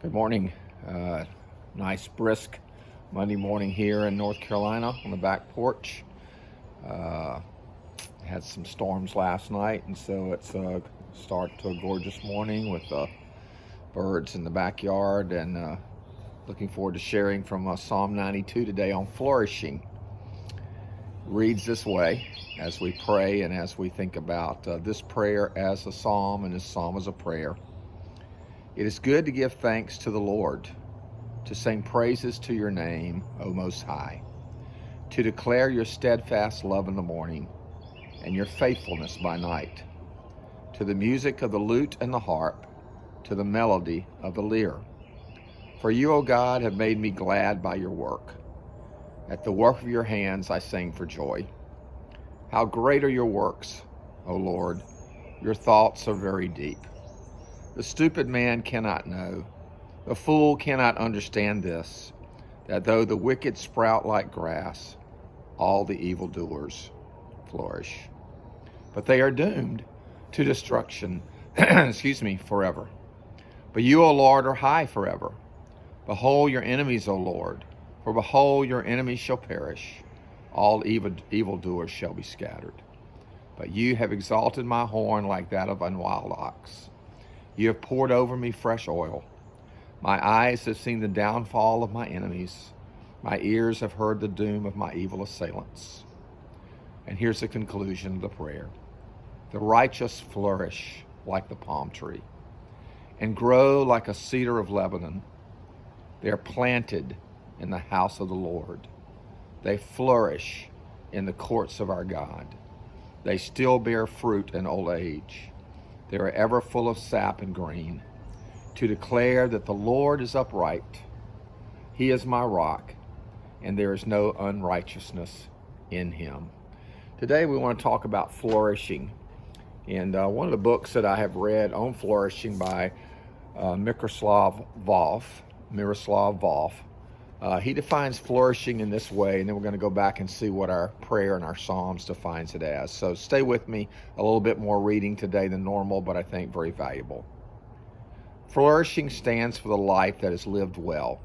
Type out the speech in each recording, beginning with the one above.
Good morning. Nice brisk Monday morning here in North Carolina on the back porch. Uh, had some storms last night, and so it's a start to a gorgeous morning with birds in the backyard, and looking forward to sharing from Psalm 92 today on flourishing. Reads this way as we pray and as we think about this prayer as a psalm and this psalm as a prayer. It is good to give thanks to the Lord, to sing praises to your name, O Most High, to declare your steadfast love in the morning and your faithfulness by night, to the music of the lute and the harp, to the melody of the lyre. For you, O God, have made me glad by your work. At the work of your hands I sing for joy. How great are your works, O Lord! Your thoughts are very deep. The stupid man cannot know, the fool cannot understand this, that though the wicked sprout like grass, all the evildoers flourish. But they are doomed to destruction, forever. But you, O Lord, are high forever. Behold your enemies, O Lord, for behold your enemies shall perish. All evildoers shall be scattered. But you have exalted my horn like that of an wild ox. You have poured over me fresh oil. My eyes have seen the downfall of my enemies. My ears have heard the doom of my evil assailants. And here's the conclusion of the prayer. The righteous flourish like the palm tree and grow like a cedar of Lebanon. They are planted in the house of the Lord. They flourish in the courts of our God. They still bear fruit in old age. They are ever full of sap and green, to declare that the Lord is upright. He is my rock, and there is no unrighteousness in him. Today we want to talk about flourishing. And one of the books that I have read on flourishing by Miroslav Volf, he defines flourishing in this way, and then we're going to go back and see what our prayer and our Psalms defines it as. So stay with me, a little bit more reading today than normal, but I think very valuable. Flourishing stands for the life that is lived well,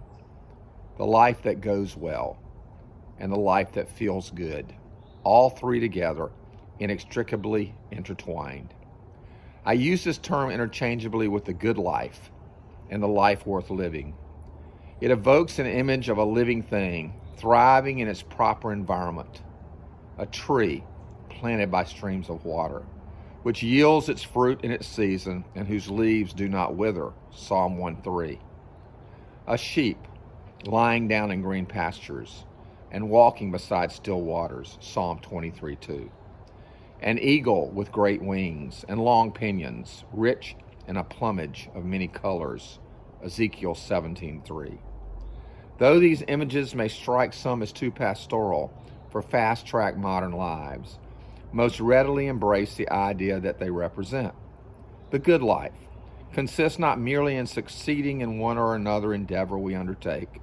the life that goes well, and the life that feels good, all three together, inextricably intertwined. I use this term interchangeably with the good life and the life worth living. It evokes an image of a living thing, thriving in its proper environment, a tree planted by streams of water, which yields its fruit in its season and whose leaves do not wither, Psalm 1:3. A sheep lying down in green pastures and walking beside still waters, Psalm 23:2. An eagle with great wings and long pinions, rich in a plumage of many colors, Ezekiel 17:3. Though these images may strike some as too pastoral for fast-track modern lives, most readily embrace the idea that they represent. The good life consists not merely in succeeding in one or another endeavor we undertake,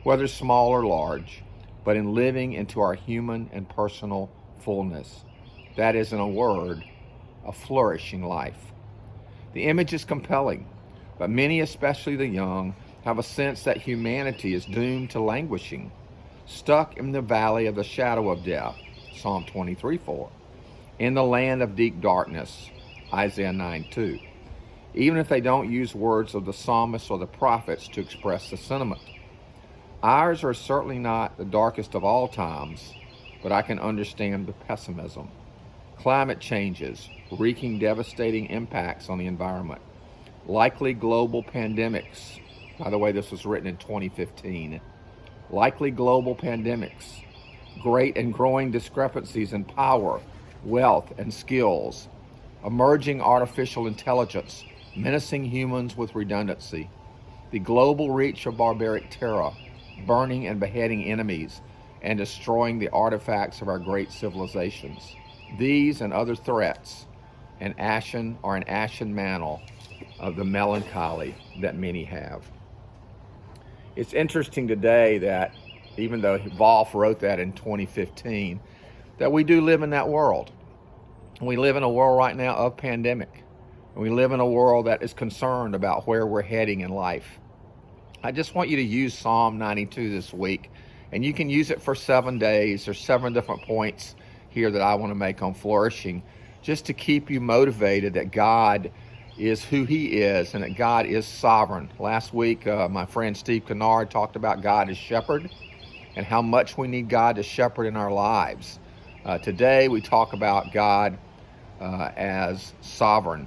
whether small or large, but in living into our human and personal fullness. That is, in a word, a flourishing life. The image is compelling, but many, especially the young, have a sense that humanity is doomed to languishing, stuck in the valley of the shadow of death, Psalm 23:4, in the land of deep darkness, Isaiah 9:2, even if they don't use words of the psalmist or the prophets to express the sentiment. Ours are certainly not the darkest of all times, but I can understand the pessimism. Climate changes, wreaking devastating impacts on the environment, likely global pandemics. By the way, this was written in 2015. Likely global pandemics, great and growing discrepancies in power, wealth, and skills, emerging artificial intelligence, menacing humans with redundancy, the global reach of barbaric terror, burning and beheading enemies, and destroying the artifacts of our great civilizations. These and other threats are an ashen mantle of the melancholy that many have. It's interesting today that, even though Volf wrote that in 2015, that we do live in that world. We live in a world right now of pandemic. And we live in a world that is concerned about where we're heading in life. I just want you to use Psalm 92 this week, and you can use it for 7 days. There's 7 different points here that I want to make on flourishing, just to keep you motivated that God is who he is and that God is sovereign. Last week, my friend Steve Kennard talked about God as shepherd and how much we need God to shepherd in our lives. Today, we talk about God as sovereign,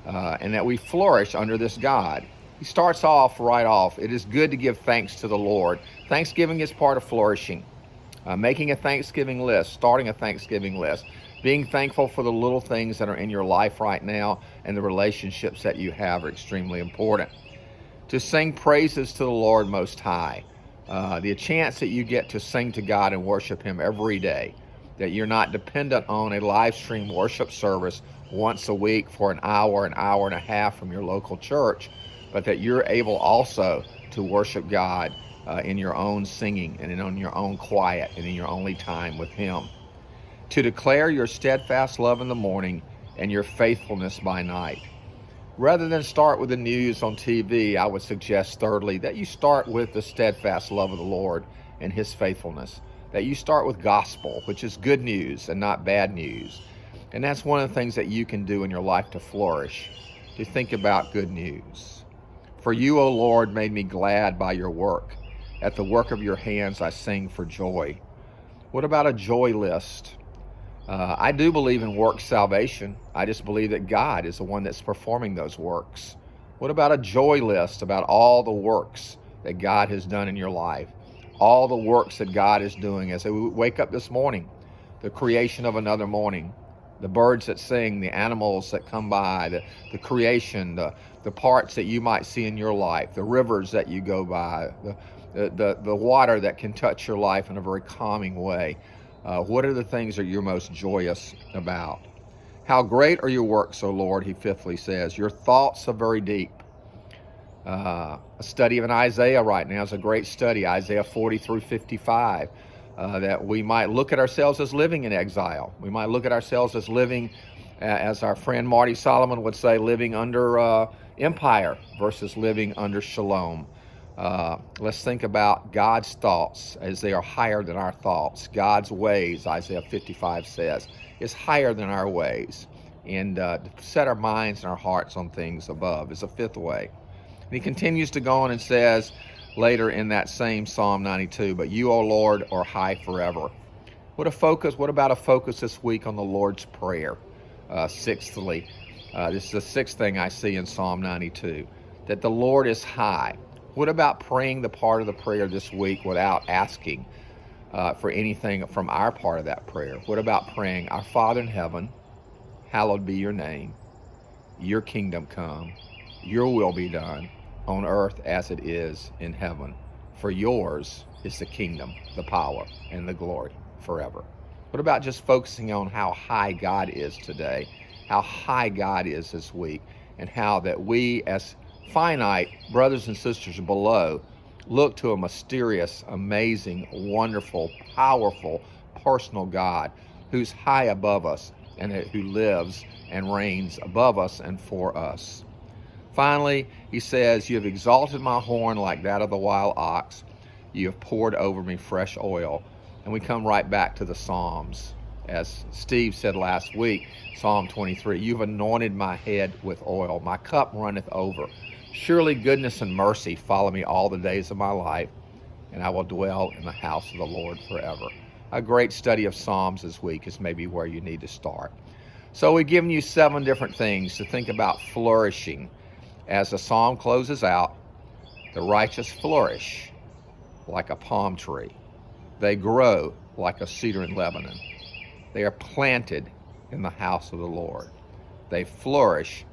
and that we flourish under this God. He starts off right off. It is good to give thanks to the Lord. Thanksgiving is part of flourishing. Making a Thanksgiving list, starting a Thanksgiving list, being thankful for the little things that are in your life right now, and the relationships that you have are extremely important. To sing praises to the Lord Most High. The chance that you get to sing to God and worship him every day, that you're not dependent on a live stream worship service once a week for an hour and a half from your local church, but that you're able also to worship God in your own singing and in your own quiet and in your only time with him. To declare your steadfast love in the morning and your faithfulness by night. Rather than start with the news on TV, I would suggest thirdly that you start with the steadfast love of the Lord and his faithfulness. That you start with gospel, which is good news and not bad news. And that's one of the things that you can do in your life to flourish, to think about good news. For you, O Lord, made me glad by your work. At the work of your hands I sing for joy. What about a joy list? I do believe in work salvation. I just believe that God is the one that's performing those works. What about a joy list about all the works that God has done in your life? All the works that God is doing as we wake up this morning, the creation of another morning, the birds that sing, the animals that come by, the creation, the parts that you might see in your life, the rivers that you go by, the water that can touch your life in a very calming way. What are the things that you're most joyous about? How great are your works, O Lord, he fifthly says. Your thoughts are very deep. A study of an Isaiah right now is a great study, Isaiah 40 through 55, that we might look at ourselves as living in exile. We might look at ourselves as living, as our friend Marty Solomon would say, living under empire versus living under shalom. Let's think about God's thoughts as they are higher than our thoughts. God's ways, Isaiah 55 says, is higher than our ways. And to set our minds and our hearts on things above is a fifth way. And he continues to go on and says later in that same Psalm 92, but you, O Lord, are high forever. What about a focus this week on the Lord's Prayer? Sixthly, this is the sixth thing I see in Psalm 92, that the Lord is high. What about praying the part of the prayer this week without asking for anything from our part of that prayer? What about praying, Our Father in heaven, hallowed be your name, your kingdom come, your will be done on earth as it is in heaven. For yours is the kingdom, the power, and the glory forever. What about just focusing on how high God is today, how high God is this week, and how that we as finite brothers and sisters below look to a mysterious, amazing, wonderful, powerful, personal God who's high above us and who lives and reigns above us and for us. Finally, he says, you have exalted my horn like that of the wild ox. You have poured over me fresh oil. And we come right back to the Psalms. As Steve said last week, Psalm 23, you've anointed my head with oil. My cup runneth over. Surely goodness and mercy follow me all the days of my life, and I will dwell in the house of the Lord forever. A great study of Psalms this week is maybe where you need to start. So we've given you 7 different things to think about flourishing. As the psalm closes out, the righteous flourish like a palm tree. They grow like a cedar in Lebanon. They are planted in the house of the Lord. They flourish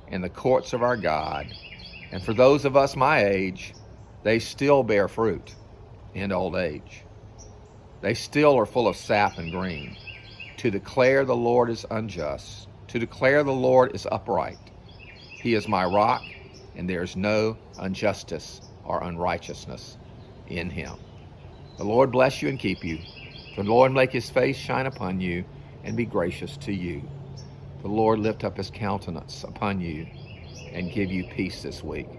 in the courts of our God. And for those of us my age, they still bear fruit in old age. They still are full of sap and green. To declare the Lord is unjust. To declare the Lord is upright. He is my rock, and there is no injustice or unrighteousness in him. The Lord bless you and keep you. The Lord make his face shine upon you and be gracious to you. The Lord lift up his countenance upon you and give you peace this week.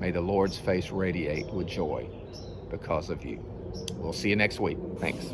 May the Lord's face radiate with joy because of you. We'll see you next week. Thanks.